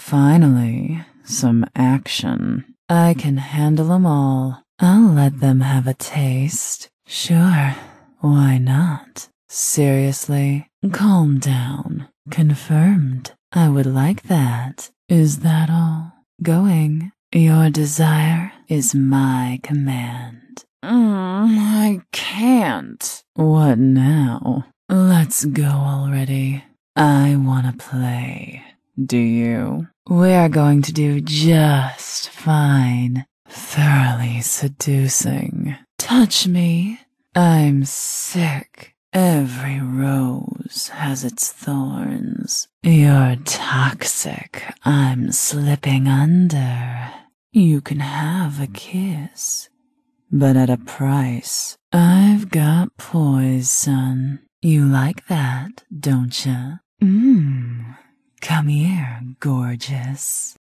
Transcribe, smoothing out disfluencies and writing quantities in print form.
Finally, some action. I can handle 'em all. I'll let them have a taste. Sure, why not? Seriously, calm down. Confirmed. I would like that. Is that all? Going. Your desire is my command. I can't. What now? Let's go already. I wanna play. Do you? We're going to do just fine. Thoroughly seducing. Touch me. I'm sick. Every rose has its thorns. You're toxic. I'm slipping under. You can have a kiss, but at a price. I've got poise, son. You like that, don't ya? Come here, gorgeous.